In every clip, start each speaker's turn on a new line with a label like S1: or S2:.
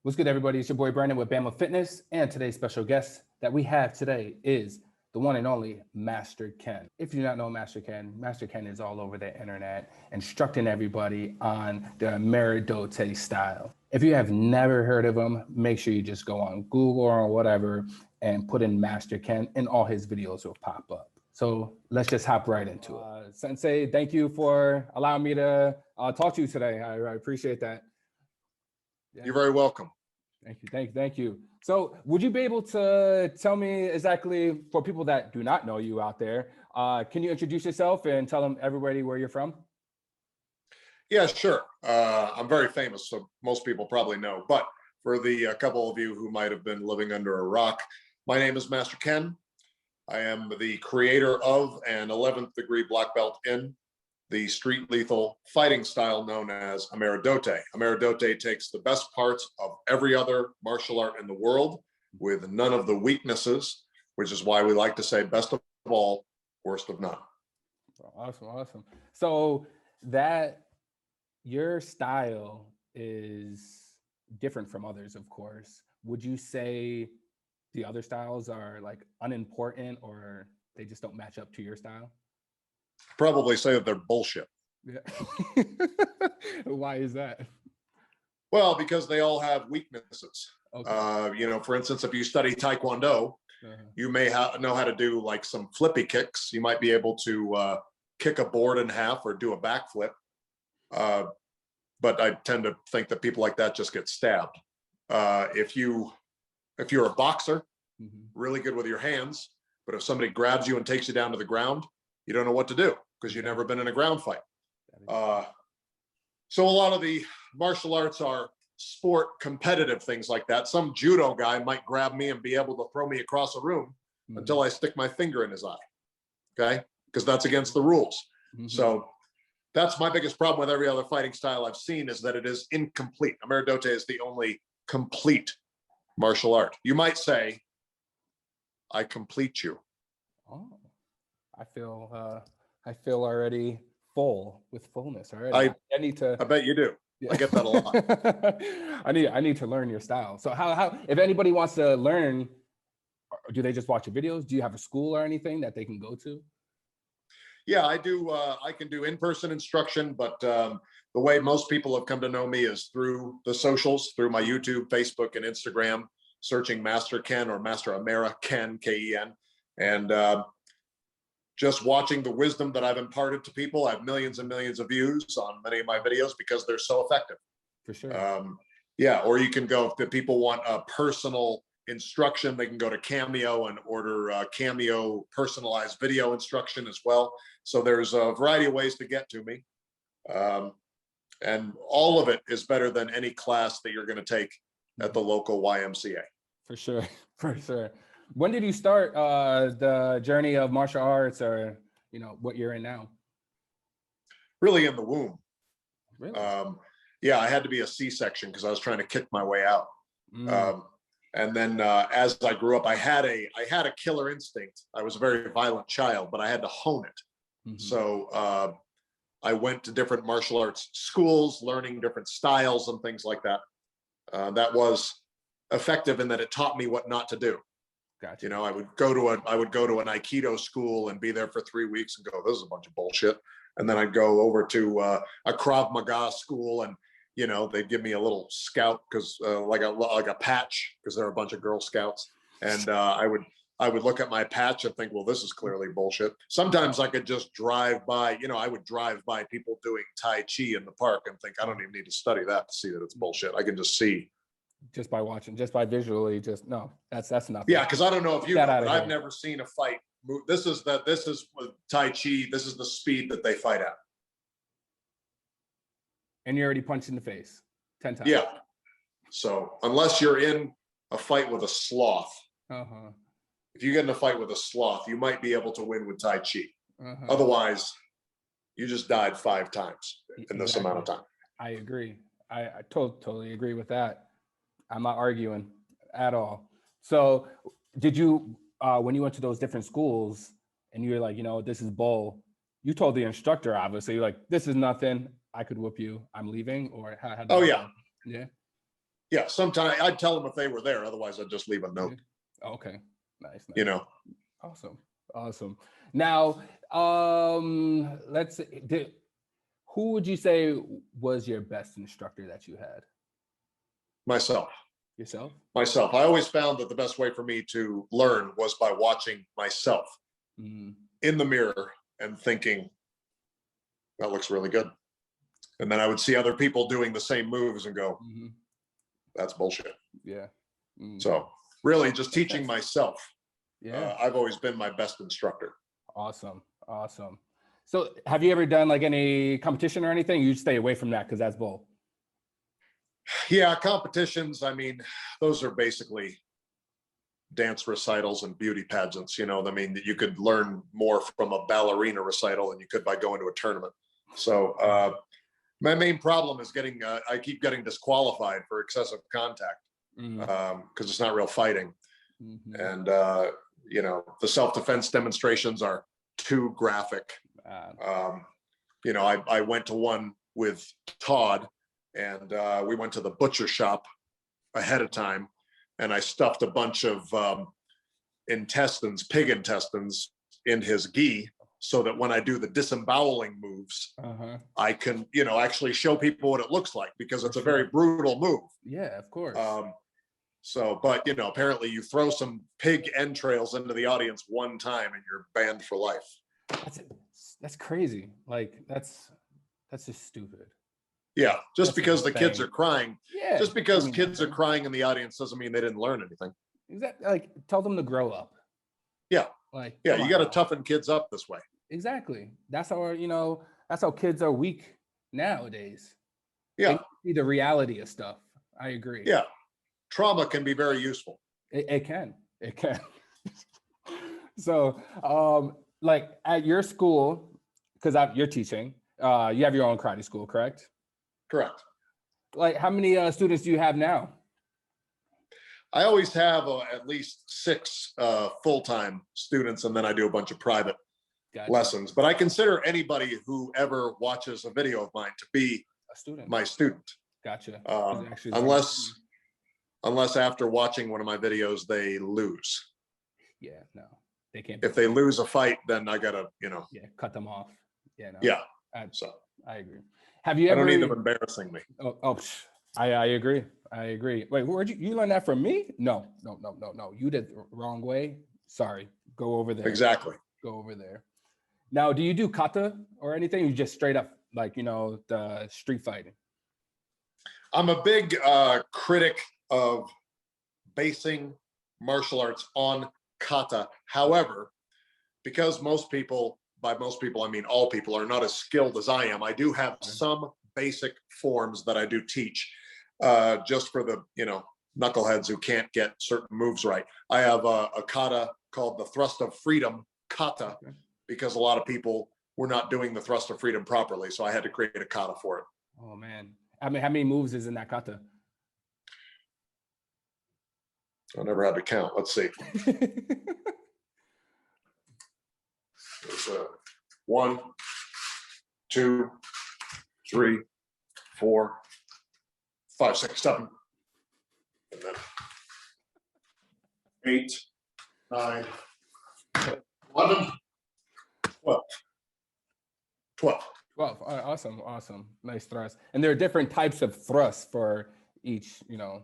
S1: What's good, everybody? It's your boy Brandon with Bama Fitness, and today's special guest that we have today is the one and only Master Ken. If you do not know Master Ken is all over the internet instructing everybody on the Ameri-Do-Te style. If you have never heard of him, make sure you just go on Google or whatever and put in Master Ken, and all his videos will pop up. So let's just hop right into it. Sensei, thank you for allowing me to talk to you today. I appreciate that.
S2: Yeah. You're very welcome.
S1: Thank you. So would you be able to tell me exactly, for people that do not know you out there, can you introduce yourself and tell them everybody where you're from?
S2: Yeah, sure. I'm very famous, so most people probably know. But for the couple of you who might have been living under a rock, my name is Master Ken. I am the creator of an 11th degree black belt in the street lethal fighting style known as Ameri-Do-Te. Ameri-Do-Te takes the best parts of every other martial art in the world with none of the weaknesses, which is why we like to say best of all, worst of none.
S1: Awesome. So that your style is different from others, of course. Would you say the other styles are like unimportant, or they just don't match up to your style?
S2: Probably say that they're bullshit.
S1: Yeah. Why is that?
S2: Well, because they all have weaknesses.
S1: Okay.
S2: You know, for instance, if you study Taekwondo, you may know how to do like some flippy kicks. You might be able to kick a board in half or do a backflip. But I tend to think that people like that just get stabbed. If you're a boxer, really good with your hands, but if somebody grabs you and takes you down to the ground, you don't know what to do because you've never been in a ground fight. So a lot of the martial arts are sport competitive things like that. Some judo guy might grab me and be able to throw me across a room until I stick my finger in his eye, okay? Because that's against the rules. So that's my biggest problem with every other fighting style I've seen, is that it is incomplete. Ameri-Do-Te is the only complete martial art. You might say, I complete you.
S1: Oh. I feel already full with fullness already. I need to.
S2: I bet you do. Yeah. I get that a lot.
S1: I need to learn your style. So how if anybody wants to learn, do they just watch your videos? Do you have a school or anything that they can go to?
S2: Yeah, I do. I can do in-person instruction, but the way most people have come to know me is through the socials, through my YouTube, Facebook, and Instagram, searching Master Ken or Master Ameri-Ken, K-E-N, and just watching the wisdom that I've imparted to people. I have millions and millions of views on many of my videos because they're so effective.
S1: For sure.
S2: Yeah, or you can go, if people want a personal instruction, they can go to Cameo and order Cameo personalized video instruction as well. So there's a variety of ways to get to me. And all of it is better than any class that you're going to take at the local YMCA.
S1: For sure. When did you start the journey of martial arts, or what you're in now?
S2: Really in the womb.
S1: Really?
S2: Yeah, I had to be a C-section because I was trying to kick my way out. And then as I grew up, I had a killer instinct. I was a very violent child, but I had to hone it. So I went to different martial arts schools, learning different styles and things like that. That was effective in that it taught me what not to do.
S1: Gotcha.
S2: You know, I would go to an Aikido school and be there for 3 weeks and go, this is a bunch of bullshit. And then I'd go over to a Krav Maga school, and they'd give me a little scout, because like a patch, because there are a bunch of Girl Scouts, and I would look at my patch and think, well, this is clearly bullshit. Sometimes I could just drive by, I would drive by people doing Tai Chi in the park and think, I don't even need to study that to see that it's bullshit. I can just see.
S1: Just by watching, just by visually, no, that's enough.
S2: Yeah, because I don't know if you know, but I've never seen a fight move. This is with Tai Chi. This is the speed that they fight at.
S1: And you're already punched in the face 10 times.
S2: Yeah. So unless you're in a fight with a sloth, if you get in a fight with a sloth, you might be able to win with Tai Chi. Otherwise, you just died 5 times in this amount of time.
S1: I agree. I totally agree with that. I'm not arguing at all. So did you, when you went to those different schools and you were like, this is bull, you told the instructor, obviously, you're like, this is nothing, I could whoop you, I'm leaving? Or how
S2: oh, yeah.
S1: Yeah.
S2: Yeah, sometimes I'd tell them if they were there. Otherwise, I'd just leave a note.
S1: Okay, nice.
S2: You know,
S1: Awesome, awesome. Now, let's see, who would you say was your best instructor that you had?
S2: myself.
S1: Yourself?
S2: Myself. I always found that the best way for me to learn was by watching myself
S1: Mm,
S2: in the mirror and thinking, that looks really good. And then I would see other people doing the same moves and go,
S1: mhm,
S2: that's bullshit.
S1: yeah. Mm,
S2: So really just
S1: makes
S2: teaching
S1: sense.
S2: myself.
S1: Yeah.
S2: I've always been my best instructor.
S1: Awesome, awesome. So, have you ever done like any competition or anything? You stay away from that because that's bull.
S2: Yeah, competitions, I mean, those are basically dance recitals and beauty pageants. You know, I mean, you could learn more from a ballerina recital than you could by going to a tournament. So my main problem is getting, I keep getting disqualified for excessive contact because it's not real fighting.
S1: Mm-hmm.
S2: And, you know, the self-defense demonstrations are too graphic. You know, I went to one with Todd and we went to the butcher shop ahead of time and I stuffed a bunch of intestines, pig intestines in his gi so that when I do the disemboweling moves, I can, you know, actually show people what it looks like because it's a very brutal move.
S1: Yeah, of course.
S2: So, but you know, apparently you throw some pig entrails into the audience one time and you're banned for life.
S1: That's crazy. Like that's just stupid.
S2: Yeah, just
S1: That's
S2: because the
S1: insane.
S2: kids are crying.
S1: Yeah.
S2: Just because kids are crying in the audience doesn't mean they didn't learn anything.
S1: Exactly. Like tell them to grow up.
S2: Yeah.
S1: Like
S2: yeah, you got to toughen kids up this way.
S1: Exactly. That's how, you know, that's how kids are weak nowadays.
S2: Yeah.
S1: They see the reality of stuff. I agree.
S2: Yeah. Trauma can be very useful.
S1: It can. It can. So, like at your school, because you're teaching, you have your own karate school, correct?
S2: Correct.
S1: Like how many students do you have now?
S2: I always have at least 6 full-time students, and then I do a bunch of private lessons. But I consider anybody who ever watches a video of mine to be
S1: a student.
S2: My student.
S1: Gotcha.
S2: Unless after watching one of my videos, they lose.
S1: Yeah, no, they can't.
S2: If they lose a fight, then I gotta, you know.
S1: Yeah, cut them off. Yeah, no.
S2: Yeah.
S1: I agree. Have you ever?
S2: I don't need them embarrassing me.
S1: I agree. I agree. Wait, where'd you learn that from me? No. You did the wrong way. Sorry. Go over there.
S2: Exactly.
S1: Go over there. Now, do you do kata or anything? You just straight up like, you know, the street fighting?
S2: I'm a big critic of basing martial arts on kata. However, because most people, by most people, I mean all people, are not as skilled as I am, I do have some basic forms that I do teach just for the, you know, knuckleheads who can't get certain moves right. I have a kata called the thrust of freedom kata because a lot of people were not doing the thrust of freedom properly. So I had to create a kata for it.
S1: Oh, man. I mean, how many moves is in that kata?
S2: I never had to count. Let's see. There's 1, 2, 3, 4, 5, 6, 7, and then 8, 9, 10, 11, 12. 12.
S1: 12. Awesome. Nice thrust. And there are different types of thrusts for each, you know,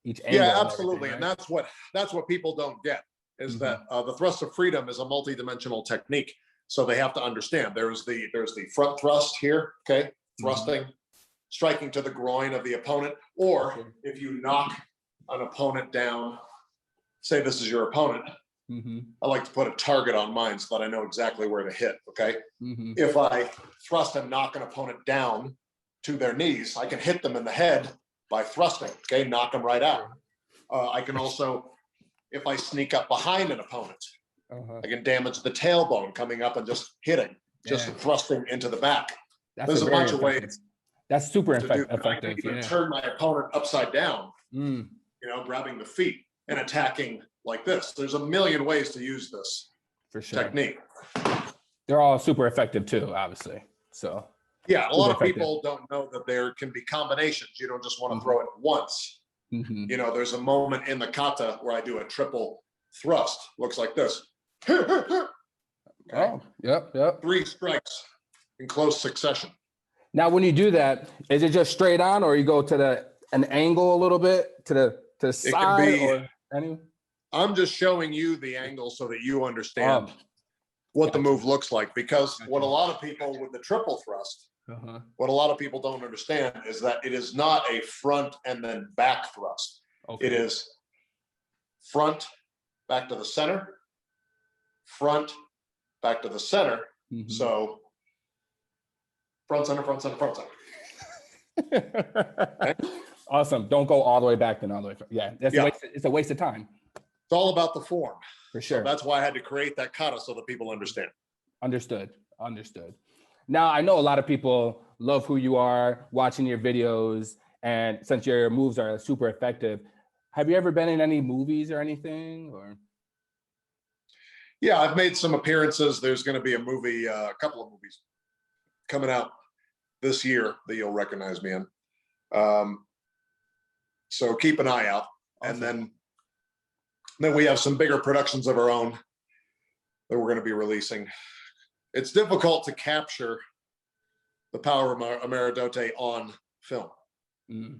S1: each angle.
S2: Yeah, absolutely. And that's what people don't get is that the thrust of freedom is a multi-dimensional technique. So they have to understand there's the front thrust here, okay, thrusting, striking to the groin of the opponent, or if you knock an opponent down, say this is your opponent, I like to put a target on mine so that I know exactly where to hit, okay? If I thrust and knock an opponent down to their knees, I can hit them in the head by thrusting, okay, knock them right out. I can also, if I sneak up behind an opponent, I can damage the tailbone coming up and just hitting, just thrusting into the back. There's a bunch of ways.
S1: That's super effective.
S2: I can even turn my opponent upside down, you know, grabbing the feet and attacking like this. There's a million ways to use this technique.
S1: They're all super effective too, obviously. So
S2: yeah, a lot of people don't know that there can be combinations. You don't just want to throw it once.
S1: Mhm.
S2: You know, there's a moment in the kata where I do a triple thrust. Looks like this. Okay.
S1: Oh, yep, yep.
S2: 3 strikes in close succession.
S1: Now, when you do that, is it just straight on, or you go to an angle a little bit to the
S2: It can
S1: side,
S2: be,
S1: or any?
S2: I'm just showing you the angle so that you understand what the
S1: gotcha.
S2: move looks like, because what a
S1: Gotcha.
S2: lot of people with the triple thrust,
S1: Uh-huh.
S2: what a lot of people don't understand is that it is not a front and then back thrust.
S1: Okay.
S2: It is front, back to the center, front, back to the center.
S1: Mhm.
S2: So front, center, front, center, front, center. Okay?
S1: Awesome. Don't go all the way back then all the way. Yeah,
S2: Yeah.
S1: It's a waste of time.
S2: It's all about the form.
S1: For sure.
S2: So that's why I had to create that kata so that people understand.
S1: Understood. Now, I know a lot of people love who you are, watching your videos, and since your moves are super effective, have you ever been in any movies or anything? Or
S2: Yeah, I've made some appearances. There's going to be a movie, a couple of movies coming out this year that you'll recognize me in. So keep an eye out.
S1: Awesome.
S2: And then we have some bigger productions of our own that we're going to be releasing. It's difficult to capture the power of Ameri-Do-Te on film.
S1: Mm.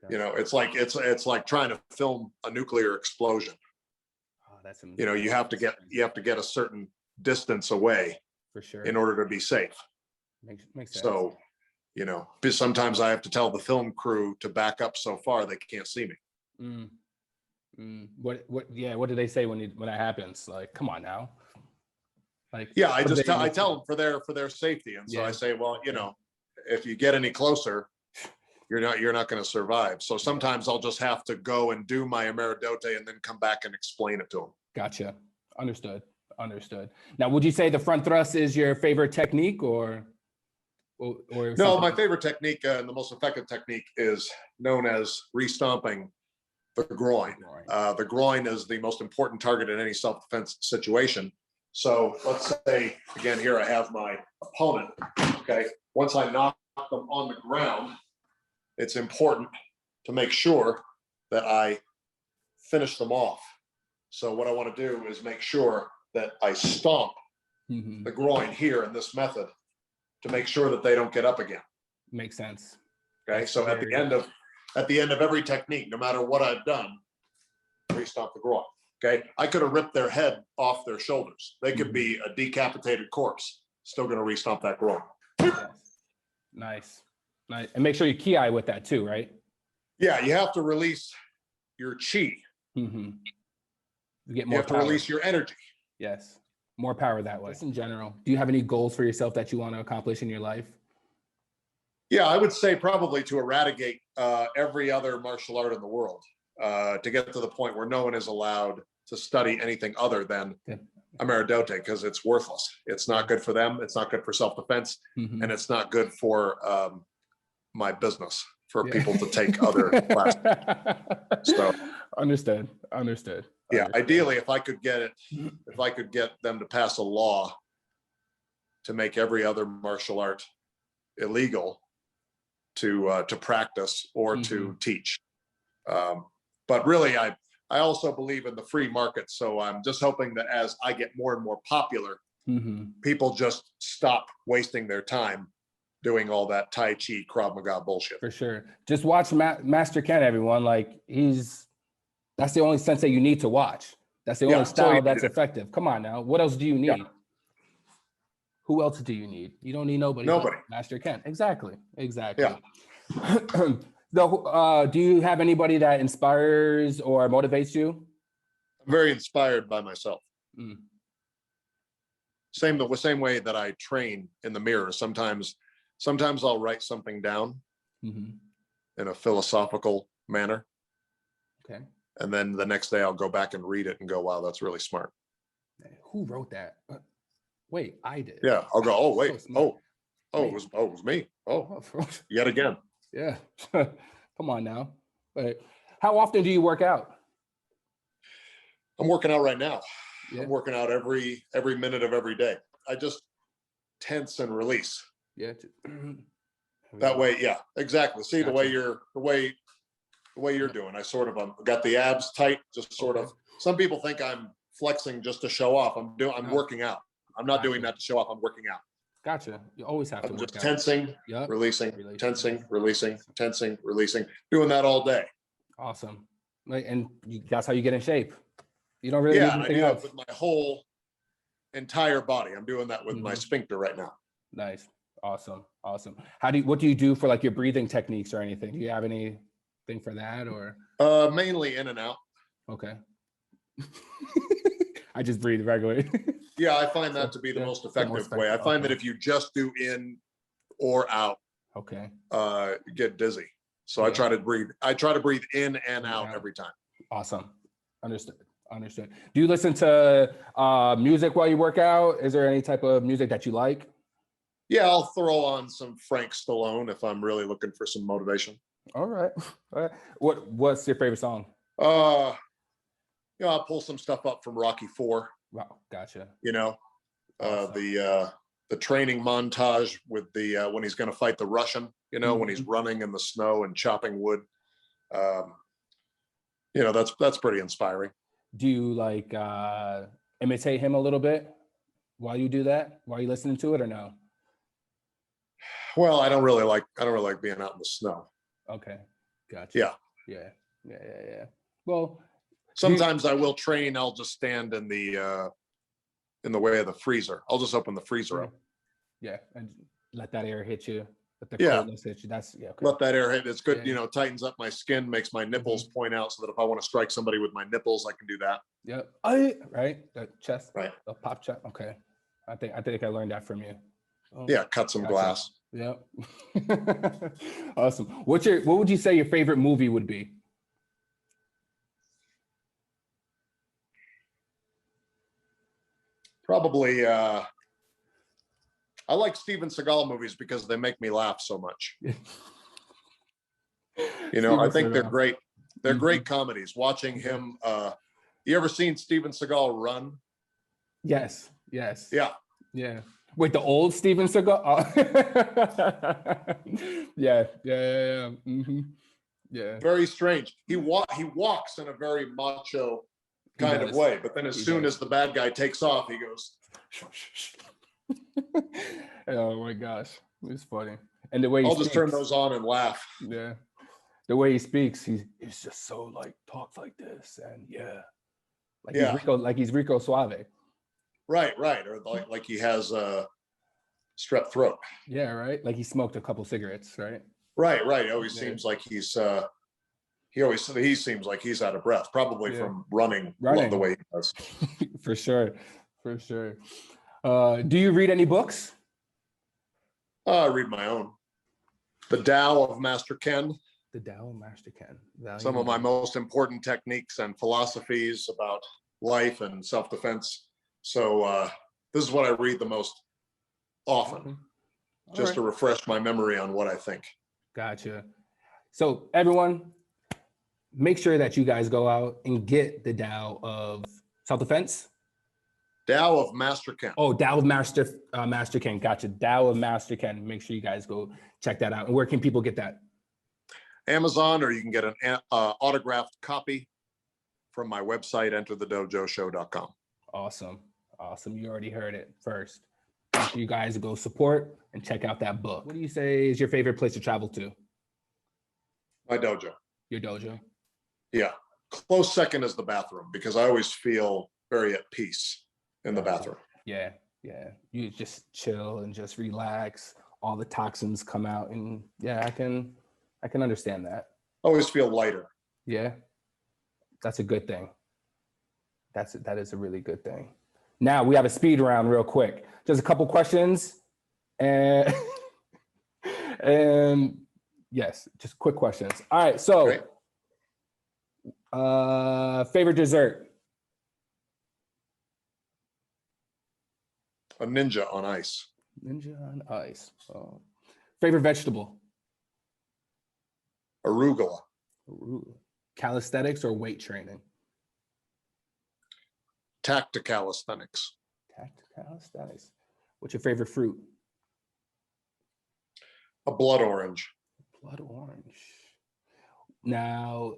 S2: You know, it's like trying to film a nuclear explosion.
S1: Oh, that's amazing.
S2: You know, you have to get a certain distance away
S1: for sure
S2: in order to be safe.
S1: Makes sense.
S2: So, you know, sometimes I have to tell the film crew to back up so far they can't see me.
S1: Mm. Mm. What do they say when that happens? Like, come on now. Like,
S2: yeah, I tell them for their safety. And so
S1: yeah.
S2: I say, well, you know, if you get any closer, you're not going to survive. So sometimes I'll just have to go and do my Ameri-Do-Te and then come back and explain it to them.
S1: Gotcha. Understood. Now, would you say the front thrust is your favorite technique, or
S2: no? My favorite technique and the most effective technique is known as restomping the groin. The groin is the most important target in any self-defense situation. So let's say, again, here I have my opponent. Okay, once I knock them on the ground, it's important to make sure that I finish them off. So what I want to do is make sure that I stomp the groin here in this method to make sure that they don't get up again.
S1: Makes sense.
S2: Okay, that's so at the end of every technique, no matter what I've done, re-stomp the groin. Okay, I could have ripped their head off their shoulders. They could be a decapitated corpse. Still going to re-stomp that groin.
S1: Yes. Nice. And make sure you ki with that too, right?
S2: Yeah, you have to release your chi.
S1: Mm-hmm. You
S2: have to release your energy.
S1: Yes, more power that way. Just in general, do you have any goals for yourself that you want to accomplish in your life?
S2: Yeah, I would say probably to eradicate every other martial art in the world, to get to the point where no one is allowed to study anything other than Ameri-Do-Te, because it's worthless. It's not good for them. It's not good for self-defense, and it's not good for my business for people to take other classes. So
S1: understood.
S2: Yeah, ideally, if I could get them to pass a law to make every other martial art illegal to practice or to teach. But really, I also believe in the free market. So I'm just hoping that as I get more and more popular, people just stop wasting their time doing all that Tai Chi, Krav Maga bullshit.
S1: For sure. Just watch Master Ken, everyone. Like, that's the only sensei you need to watch. That's the only style that's effective. Come on now. What else do you need? Yeah. Who else do you need? You don't need nobody. Master Ken. Exactly. Yeah. Do you have anybody that inspires or motivates you?
S2: I'm very inspired by myself. The same way that I train in the mirror. Sometimes I'll write something down in a philosophical manner.
S1: Okay. And
S2: then the next day I'll go back and read it and go, wow, that's really smart.
S1: Who wrote that? Wait, I did.
S2: Yeah. I'll go, oh, wait.
S1: So
S2: it was me. Oh, yet again.
S1: Yeah. Come on now. But how often do you work out?
S2: I'm working out right now. Yeah. I'm working out every minute of every day. I just tense and release.
S1: Yeah.
S2: That way, yeah, exactly. See, gotcha. the way the way you're doing. I sort of got the abs tight, just sort of. Some people think I'm flexing just to show off. I'm working out. I'm not doing that to show off. I'm working out.
S1: Gotcha. You always have to
S2: I'm
S1: work
S2: just
S1: out.
S2: tensing,
S1: Yep.
S2: releasing, tensing, releasing, tensing, releasing. Doing that all day.
S1: Awesome. And that's how you get in shape. You don't really need
S2: and I
S1: anything
S2: do
S1: else.
S2: that with my whole entire body. I'm doing that with my sphincter right now.
S1: Nice. Awesome. Awesome. What do you do for like your breathing techniques or anything? Do you have anything for that or?
S2: Mainly in and out.
S1: Okay. I just breathe regularly.
S2: Yeah, I find that to be the most effective way. I find that if you just do in or out,
S1: okay,
S2: you get dizzy. So I try to breathe. I try to breathe in and out every time.
S1: Awesome. Understood. Do you listen to music while you work out? Is there any type of music that you like?
S2: Yeah, I'll throw on some Frank Stallone if I'm really looking for some motivation.
S1: All right. What's your favorite song?
S2: I'll pull some stuff up from Rocky IV.
S1: Wow, gotcha.
S2: Awesome. The training montage with the when he's going to fight the Russian, when he's running in the snow and chopping wood. That's pretty inspiring.
S1: Do you like imitate him a little bit while you do that? While you listening to it or no?
S2: Well, I don't really like being out in the snow.
S1: Okay, gotcha. Yeah. Well,
S2: sometimes I will train. I'll just stand in the way of the freezer. I'll just open the freezer up.
S1: Yeah, and let that air hit you. Let the coldness hit you. Okay.
S2: Let that air hit. It's good. Tightens up my skin, makes my nipples point out, so that if I want to strike somebody with my nipples, I can do that.
S1: Yep. Right. The chest.
S2: Right.
S1: The pop chest. Okay. I think I learned that from you.
S2: Yeah. Cut some glass.
S1: Yep. Awesome. What would you say your favorite movie would be?
S2: Probably. I like Steven Seagal movies because they make me laugh so much. I think they're great. They're great comedies. Watching him. You ever seen Steven Seagal run?
S1: Yes.
S2: Yeah.
S1: Wait, the old Steven Seagal? Yeah. Yeah.
S2: Very strange. He walks in a very macho kind of way, but then as soon as the bad guy takes off, he goes.
S1: Oh my gosh, it's funny. And the way
S2: I'll just turn those on and laugh.
S1: Yeah, the way he speaks, he's just so like talks like this, and he's Rico Suave. Right,
S2: or like he has strep throat.
S1: Yeah, right. Like he smoked a couple cigarettes, right?
S2: Right. He always seems like he seems like he's out of breath, probably from running the way he does.
S1: For sure. Do you read any books?
S2: I read my own. The Dow of Master Ken.
S1: The Dow of Master Ken.
S2: Some of my most important techniques and philosophies about life and self-defense. So this is what I read the most often, just to refresh my memory on what I think.
S1: Gotcha. So everyone, make sure that you guys go out and get the Dow of Self-Defense.
S2: Dow of Master Ken.
S1: Oh, Dow of Master Ken. Gotcha. Dow of Master Ken. Make sure you guys go check that out. And where can people get that?
S2: Amazon, or you can get an autographed copy from my website, enterthedojoshow.com.
S1: Awesome. You already heard it first. Make sure you guys go support and check out that book. What do you say is your favorite place to travel to?
S2: My dojo.
S1: Your dojo?
S2: Yeah. Close second is the bathroom, because I always feel very at peace in the bathroom.
S1: Yeah. You just chill and just relax. All the toxins come out, and I can understand that.
S2: I always feel lighter.
S1: Yeah. That's a good thing. That is a really good thing. Now we have a speed round real quick. Just a couple questions, and yes, just quick questions. All right. So, favorite dessert?
S2: A ninja on ice.
S1: Ninja on ice. Oh. Favorite vegetable?
S2: Arugula.
S1: Calisthenics or weight training?
S2: Tacticalisthenics.
S1: Tacticalisthenics. What's your favorite fruit?
S2: A blood orange.
S1: Blood orange. Now,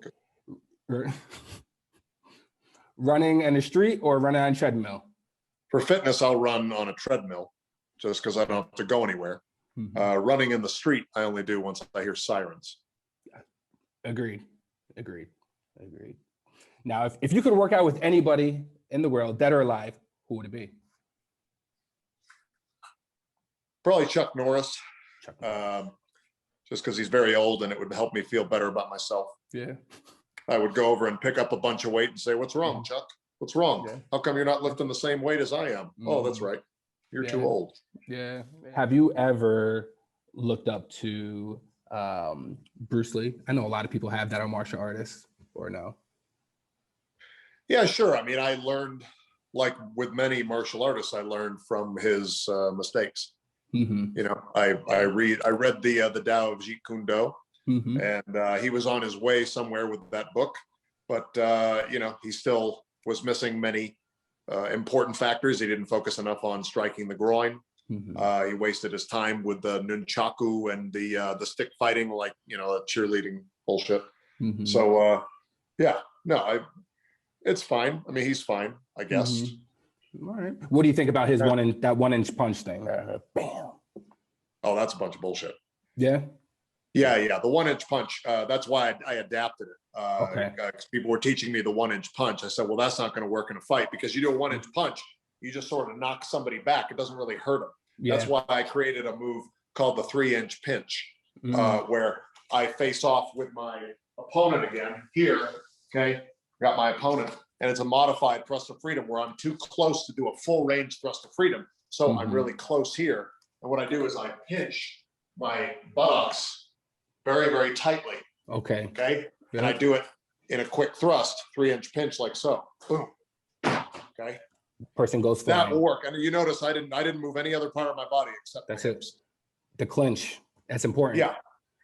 S1: running in the street or running on a treadmill?
S2: For fitness, I'll run on a treadmill just because I don't have to go anywhere. Running in the street, I only do once I hear sirens.
S1: Agreed. Now, if you could work out with anybody in the world, dead or alive, who would it be?
S2: Probably Chuck Norris, just because he's very old and it would help me feel better about myself.
S1: Yeah.
S2: I would go over and pick up a bunch of weight and say, "What's wrong, Chuck? What's wrong?
S1: Yeah.
S2: How come you're not lifting the same weight as I am?" Oh, that's right. You're too old.
S1: Yeah. Have you ever looked up to Bruce Lee? I know a lot of people have that are martial artists, or no?
S2: Yeah, sure. I mean, I learned, like with many martial artists, I learned from his mistakes. You know, I read the Dow of Master Ken, and he was on his way somewhere with that book, but you know, he still was missing many important factors. He didn't focus enough on striking the groin. He wasted his time with the nunchaku and the stick fighting, like, you know, cheerleading bullshit. So yeah, no, it's fine. I mean, he's fine, I guess.
S1: All right. What do you think about his that 1-inch punch thing? Bam.
S2: Oh, that's a bunch of bullshit.
S1: Yeah.
S2: Yeah. The 1-inch punch. That's why I adapted it.
S1: Okay.
S2: 'Cause people were teaching me the 1-inch punch. I said, well, that's not going to work in a fight, because you do a 1-inch punch, you just sort of knock somebody back. It doesn't really hurt them.
S1: Yeah.
S2: That's why I created a move called the 3-inch pinch, where I face off with my opponent again here. Okay. Got my opponent, and it's a modified thrust of freedom where I'm too close to do a full range thrust of freedom. So I'm really close here. And what I do is I pinch my buttocks very, very tightly.
S1: Okay.
S2: Okay. Yeah. And I do it in a quick thrust, 3-inch pinch, like so. Boom. Okay.
S1: Person goes flying.
S2: That will work. And you notice I didn't move any other part of my body except
S1: that's it. The clinch. That's important.
S2: Yeah.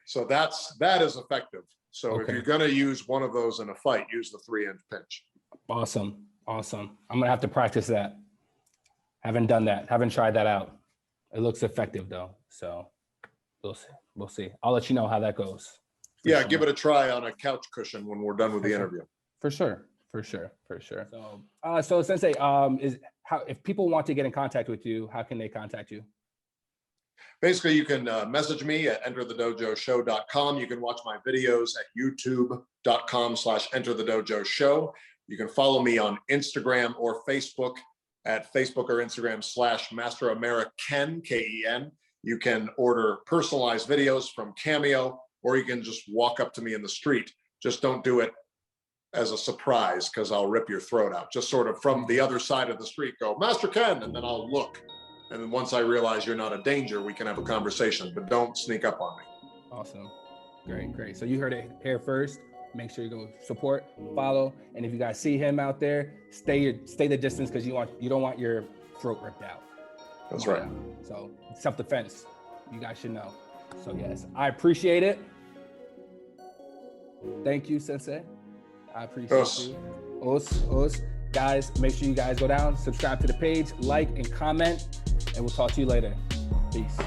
S2: So that is effective. So if you're going to use one of those in a fight, use the 3-inch pinch.
S1: Awesome. I'm going to have to practice that. Haven't done that. Haven't tried that out. It looks effective though. So we'll see. I'll let you know how that goes.
S2: Yeah. Give it a try on a couch cushion when we're done with the interview.
S1: For sure. So Sensei, if people want to get in contact with you, how can they contact you?
S2: Basically, you can message me at enterthedojoshow.com. You can watch my videos at youtube.com/enterthedojoshow. You can follow me on Instagram or Facebook at Facebook or Instagram /Master Ameri-Ken, Ken. You can order personalized videos from Cameo, or you can just walk up to me in the street. Just don't do it as a surprise, because I'll rip your throat out. Just sort of from the other side of the street, go, Master Ken, and then I'll look. And then once I realize you're not a danger, we can have a conversation, but don't sneak up on me.
S1: Awesome. Great. So you heard it here first. Make sure you go support, follow, and if you guys see him out there, stay the distance, because you don't want your throat ripped out.
S2: That's right.
S1: So self-defense, you guys should know. So yes, I appreciate it. Thank you, Sensei. I appreciate you. Us. Guys, make sure you guys go down, subscribe to the page, like and comment, and we'll talk to you later. Peace.